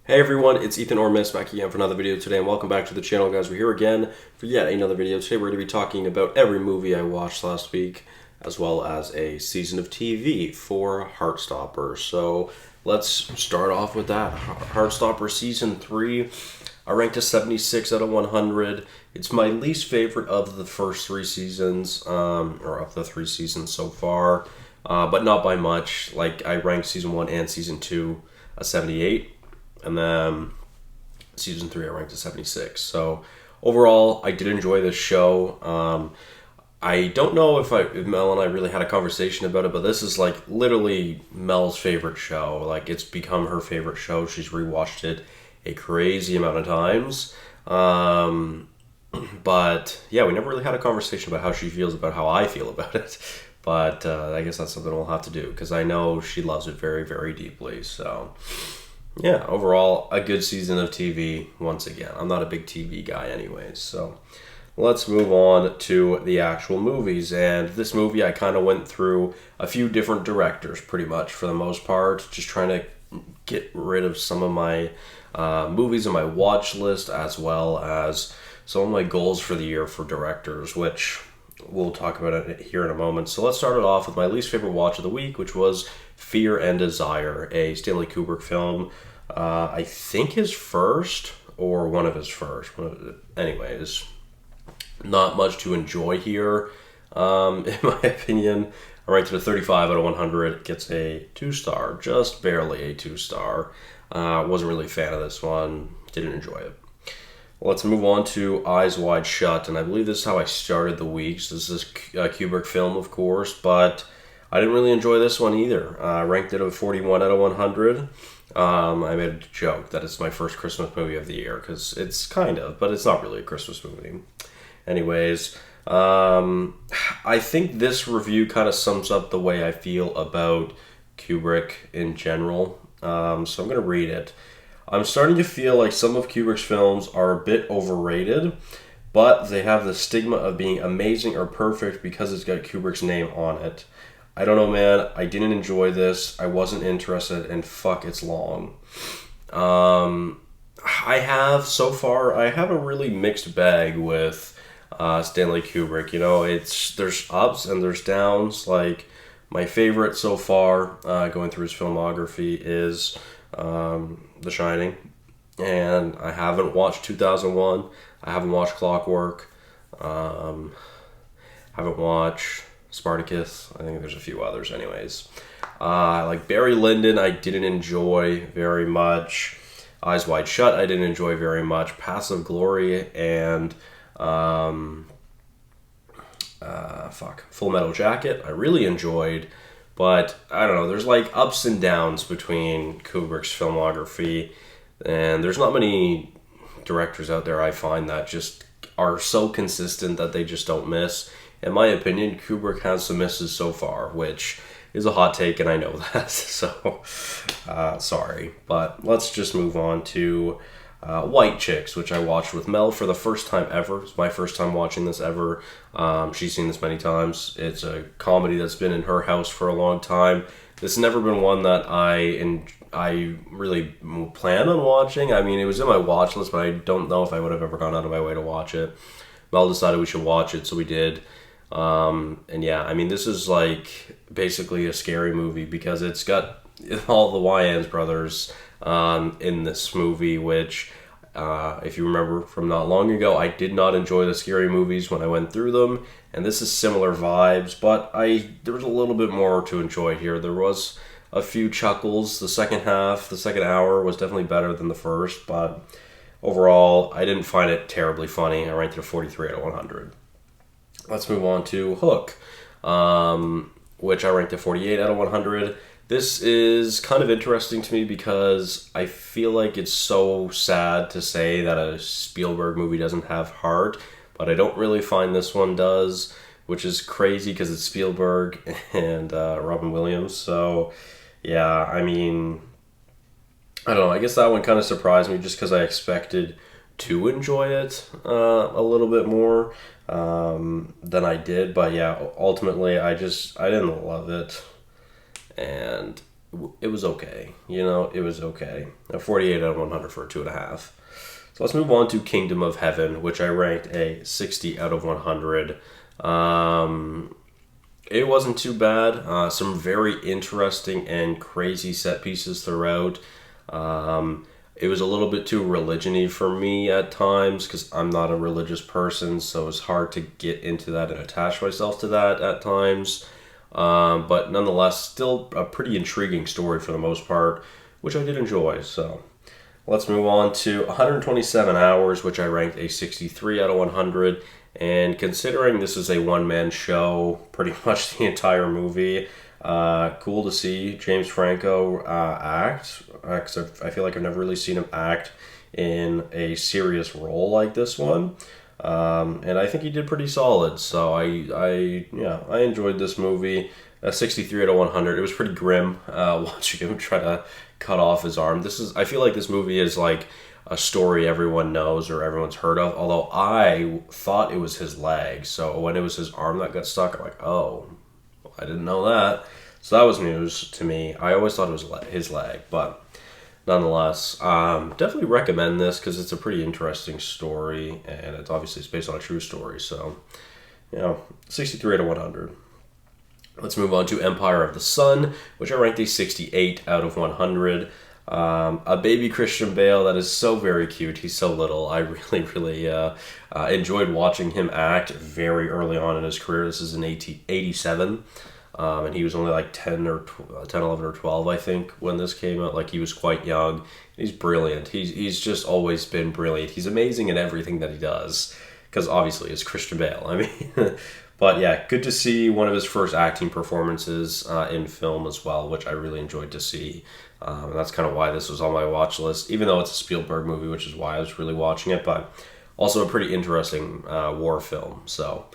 Hey everyone, it's Ethan or Miist back again for another video today, and welcome back to the channel, guys. We're here again for yet another video. Today we're going to be talking about every movie I watched last week, as well as a season of TV for Heartstopper. So let's start off with that. Heartstopper Season 3, I ranked a 76 out of 100. It's my least favorite of the first three seasons, or of the three seasons so far, but not by much. Like, I ranked Season 1 and Season 2 a 78. And then season 3, I ranked at 76. So overall, I did enjoy this show. I don't know if Mel and I really had a conversation about it, but this is like literally Mel's favorite show. Like, it's become her favorite show. She's rewatched it a crazy amount of times. But yeah, we never really had a conversation about how she feels about how I feel about it. But I guess that's something we'll have to do, because I know she loves it very, very deeply. So yeah, overall, a good season of TV once again. I'm not a big TV guy anyways, so let's move on to the actual movies. And this movie, I kind of went through a few different directors pretty much for the most part, just trying to get rid of some of my movies on my watch list, as well as some of my goals for the year for directors, which we'll talk about it here in a moment. So let's start it off with my least favorite watch of the week, which was Fear and Desire, a Stanley Kubrick film. I think his first, or one of his first. Anyways, not much to enjoy here, in my opinion. I ranked it a 35 out of 100. It gets a 2-star, just barely a 2-star. Wasn't really a fan of this one. Didn't enjoy it. Let's move on to Eyes Wide Shut, and I believe this is how I started the week. So this is a Kubrick film, of course, but I didn't really enjoy this one either. I ranked it a 41 out of 100. I made a joke that it's my first Christmas movie of the year, because it's kind of, but it's not really a Christmas movie. Anyways, I think this review kind of sums up the way I feel about Kubrick in general. So I'm going to read it. I'm starting to feel like some of Kubrick's films are a bit overrated, but they have the stigma of being amazing or perfect because it's got Kubrick's name on it. I don't know, man. I didn't enjoy this. I wasn't interested, and fuck, it's long. I have a really mixed bag with Stanley Kubrick. You know, there's ups and there's downs. Like, my favorite so far, going through his filmography, is The Shining, and I haven't watched 2001. I haven't watched Clockwork. Haven't watched Spartacus. I think there's a few others anyways. Like Barry Lyndon, I didn't enjoy very much. Eyes Wide Shut, I didn't enjoy very much. Passive Glory and Full Metal Jacket, I really enjoyed. But I don't know, there's like ups and downs between Kubrick's filmography, and there's not many directors out there I find that just are so consistent that they just don't miss. In my opinion, Kubrick has some misses so far, which is a hot take, and I know that, so sorry. But let's just move on to White Chicks, which I watched with Mel for the first time ever. It's my first time watching this ever. She's seen this many times. It's a comedy that's been in her house for a long time. This has never been one that I really plan on watching. I mean, it was in my watch list, but I don't know if I would have ever gone out of my way to watch it. Mel decided we should watch it, so we did. And yeah, I mean, this is like basically a scary movie, because it's got all the Wayans brothers in this movie, which, if you remember from not long ago, I did not enjoy the scary movies when I went through them, and this is similar vibes, but there was a little bit more to enjoy here. There was a few chuckles. The second hour was definitely better than the first, but overall, I didn't find it terribly funny. I ranked it a 43 out of 100. Let's move on to Hook, which I ranked a 48 out of 100. This is kind of interesting to me because I feel like it's so sad to say that a Spielberg movie doesn't have heart, but I don't really find this one does, which is crazy because it's Spielberg and Robin Williams. So yeah, I mean, I don't know. I guess that one kind of surprised me just because I expected to enjoy it a little bit more than I did. But yeah, ultimately, I didn't love it. And it was okay. It was okay. A 48 out of 100 for a 2.5. So let's move on to Kingdom of Heaven, which I ranked a 60 out of 100. It wasn't too bad. Some very interesting and crazy set pieces throughout. It was a little bit too religion-y for me at times because I'm not a religious person, so it's hard to get into that and attach myself to that at times. But nonetheless, still a pretty intriguing story for the most part, which I did enjoy. So let's move on to 127 Hours, which I ranked a 63 out of 100. And considering this is a one-man show, pretty much the entire movie, cool to see James Franco act. Cause I feel like I've never really seen him act in a serious role like this one. And I think he did pretty solid. So I enjoyed this movie. A 63 out of 100. It was pretty grim watching him try to cut off his arm. I feel like this movie is like a story everyone knows or everyone's heard of. Although I thought it was his leg. So when it was his arm that got stuck, I'm like, oh, I didn't know that. So that was news to me. I always thought it was his leg, but nonetheless, definitely recommend this because it's a pretty interesting story, and it's based on a true story. So, 63 out of 100. Let's move on to Empire of the Sun, which I ranked a 68 out of 100. A baby Christian Bale that is so very cute. He's so little. I really, really enjoyed watching him act very early on in his career. This is in 87. And he was only like 10, 11, or 12, I think, when this came out. Like, he was quite young. He's brilliant. He's just always been brilliant. He's amazing in everything that he does. Because, obviously, it's Christian Bale. I mean, but, yeah, good to see one of his first acting performances in film as well, which I really enjoyed to see. And that's kind of why this was on my watch list, even though it's a Spielberg movie, which is why I was really watching it. But also a pretty interesting war film, so...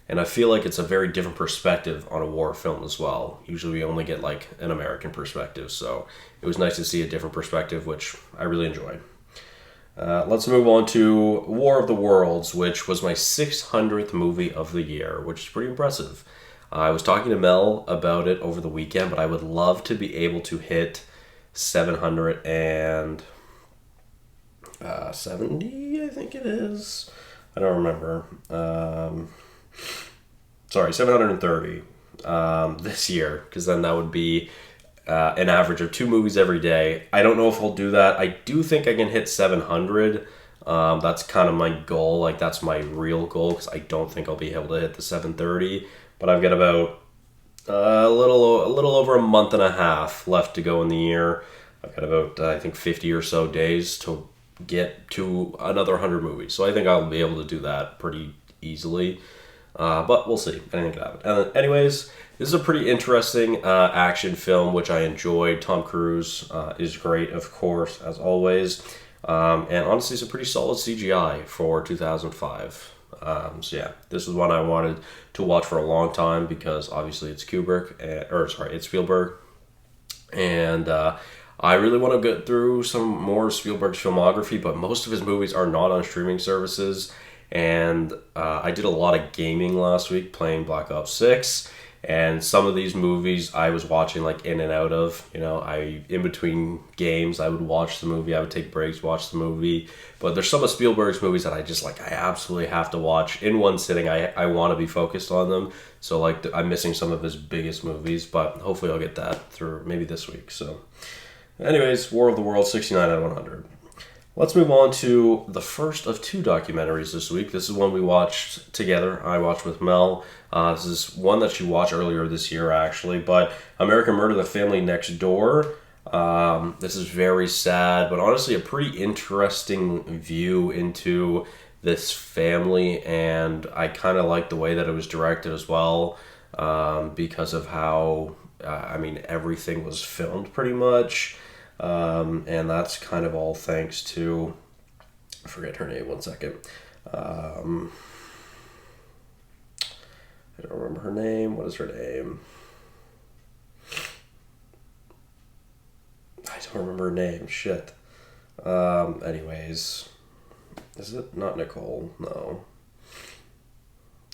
And I feel like it's a very different perspective on a war film as well. Usually we only get like an American perspective, so it was nice to see a different perspective, which I really enjoyed. Let's move on to War of the Worlds, which was my 600th movie of the year, which is pretty impressive. I was talking to Mel about it over the weekend, but I would love to be able to hit 770, I think it is. I don't remember. 730 this year, because then that would be an average of 2 movies every day. I don't know if I'll do that. I do think I can hit 700. That's kind of my goal. Like, that's my real goal, because I don't think I'll be able to hit the 730. But I've got about a little over a month and a half left to go in the year. I've got about, I think, 50 or so days to get to another 100 movies. So I think I'll be able to do that pretty easily. But we'll see. Anything could happen. And anyways, this is a pretty interesting action film, which I enjoyed. Tom Cruise is great, of course, as always. And honestly, it's a pretty solid CGI for 2005. So yeah, this is one I wanted to watch for a long time because obviously it's it's Spielberg. And I really want to get through some more Spielberg's filmography, but most of his movies are not on streaming services. And I did a lot of gaming last week playing Black Ops 6, and some of these movies I was watching like in and out of. In between games I would watch the movie, I would take breaks, watch the movie. But there's some of Spielberg's movies that I absolutely have to watch in one sitting. I want to be focused on them, so I'm missing some of his biggest movies, but hopefully I'll get that through maybe this week. So anyways, War of the Worlds, 69 out of 100. Let's move on to the first of 2 documentaries this week. This is one we watched together. I watched with Mel. This is one that she watched earlier this year, actually. But American Murder, The Family Next Door. This is very sad, but honestly a pretty interesting view into this family. And I kind of like the way that it was directed as well, because of how, everything was filmed pretty much. And that's kind of all thanks to, I forget her name, one second. I don't remember her name. What is her name? I don't remember her name. Shit. Anyways, is it not Nicole? No.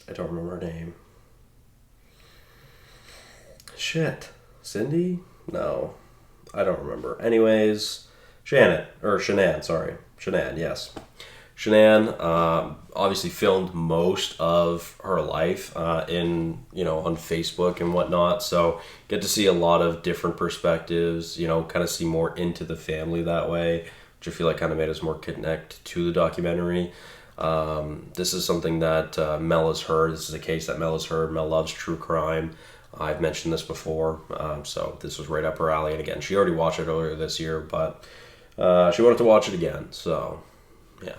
I don't remember her name. Shit. Cindy? No. I don't remember. Anyways, Shanann, sorry. Shanann, yes. Shanann obviously filmed most of her life on Facebook and whatnot, so get to see a lot of different perspectives, kind of see more into the family that way, which I feel like kind of made us more connect to the documentary. This is something that Mel has heard. This is a case that Mel has heard. Mel loves true crime. I've mentioned this before, so this was right up her alley. And again, she already watched it earlier this year, but she wanted to watch it again, so yeah.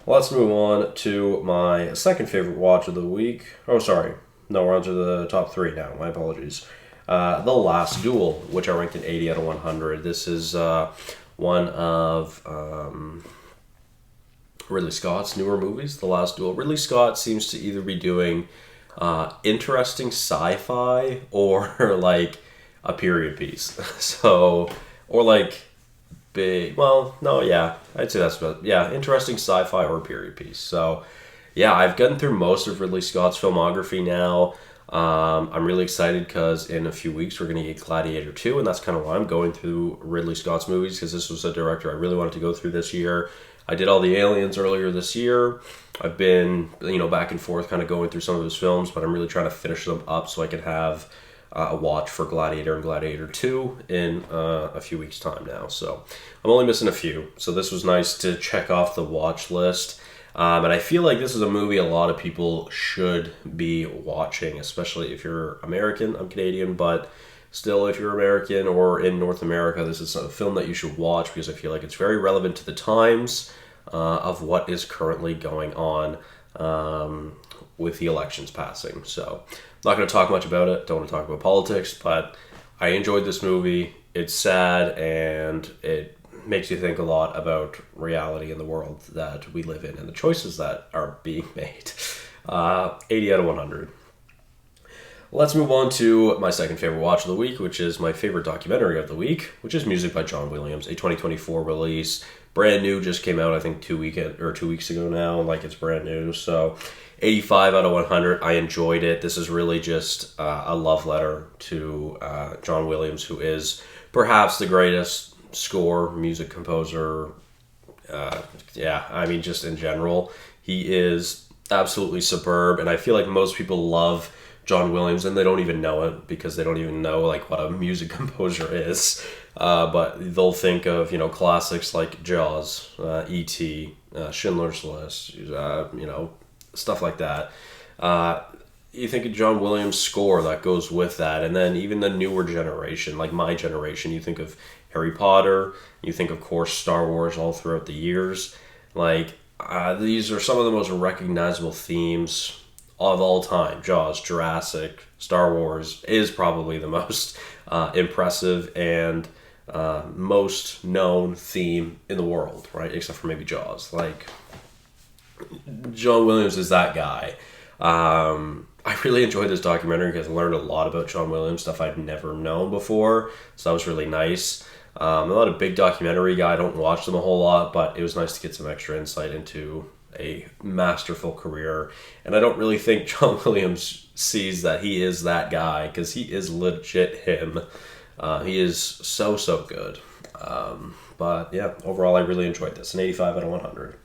Let's move on to my second favorite watch of the week. Oh, sorry. No, we're on to the top 3 now. My apologies. The Last Duel, which I ranked an 80 out of 100. This is one of Ridley Scott's newer movies, The Last Duel. Ridley Scott seems to either be doing interesting sci-fi or like a period piece. Or like big, well, no, yeah, I'd say that's about, yeah, interesting sci-fi or period piece. So, yeah, I've gotten through most of Ridley Scott's filmography now. I'm really excited because in a few weeks we're going to get Gladiator 2, and that's kind of why I'm going through Ridley Scott's movies, because this was a director I really wanted to go through this year. I did all the Aliens earlier this year. I've been, back and forth kind of going through some of his films, but I'm really trying to finish them up so I can have a watch for Gladiator and Gladiator 2 in a few weeks' time now. So I'm only missing a few. So this was nice to check off the watch list. And I feel like this is a movie a lot of people should be watching, especially if you're American. I'm Canadian, but still, if you're American or in North America, this is a film that you should watch because I feel like it's very relevant to the times of what is currently going on with the elections passing. So I'm not going to talk much about it. Don't want to talk about politics, but I enjoyed this movie. It's sad and it makes you think a lot about reality in the world that we live in and the choices that are being made. 80 out of 100. Let's move on to my second favorite watch of the week, which is my favorite documentary of the week, which is Music by John Williams, a 2024 release. Brand new, just came out, I think 2 weeks ago now, like it's brand new. So 85 out of 100. I enjoyed it. This is really just a love letter to John Williams, who is perhaps the greatest music composer. Just in general. He is absolutely superb, and I feel like most people love John Williams, and they don't even know it because they don't even know like what a music composer is. But they'll think of classics like Jaws, E.T., Schindler's List, stuff like that. You think of John Williams' score that goes with that, and then even the newer generation, like my generation, you think of Harry Potter, you think of course Star Wars all throughout the years. Like these are some of the most recognizable themes of all time. Jaws, Jurassic, Star Wars is probably the most impressive and most known theme in the world, right? Except for maybe Jaws. Like, John Williams is that guy. I really enjoyed this documentary because I learned a lot about John Williams, stuff I'd never known before, so that was really nice. I'm not a big documentary guy, I don't watch them a whole lot, but it was nice to get some extra insight into a masterful career. And I don't really think John Williams sees that he is that guy, because he is legit him. He is so good. But yeah, overall I really enjoyed this, an 85 out of 100.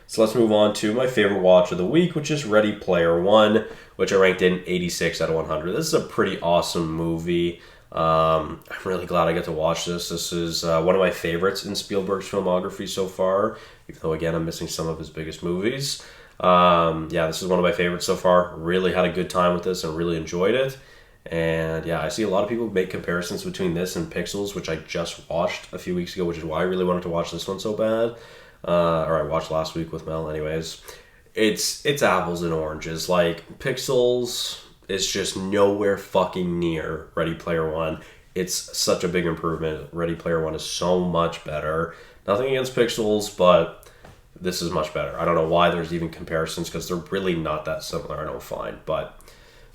So let's move on to my favorite watch of the week, which is Ready Player One, which I ranked in 86 out of 100. This is a pretty awesome movie. I'm really glad I get to watch this. This is one of my favorites in Spielberg's filmography so far, even though, again, I'm missing some of his biggest movies. This is one of my favorites so far. Really had a good time with this and really enjoyed it. And yeah, I see a lot of people make comparisons between this and Pixels, which I just watched a few weeks ago, which is why I really wanted to watch this one so bad. Or I watched last week with Mel anyways. It's apples and oranges. Like, Pixels is just nowhere fucking near Ready Player One. It's such a big improvement. Ready Player One is so much better. Nothing against Pixels, but this is much better. I don't know why there's even comparisons, because they're really not that similar, I don't find. But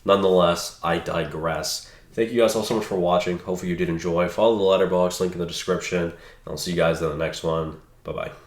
nonetheless, I digress. Thank you guys all so much for watching. Hopefully you did enjoy. Follow the letterbox link in the description. I'll see you guys in the next one. Bye-bye.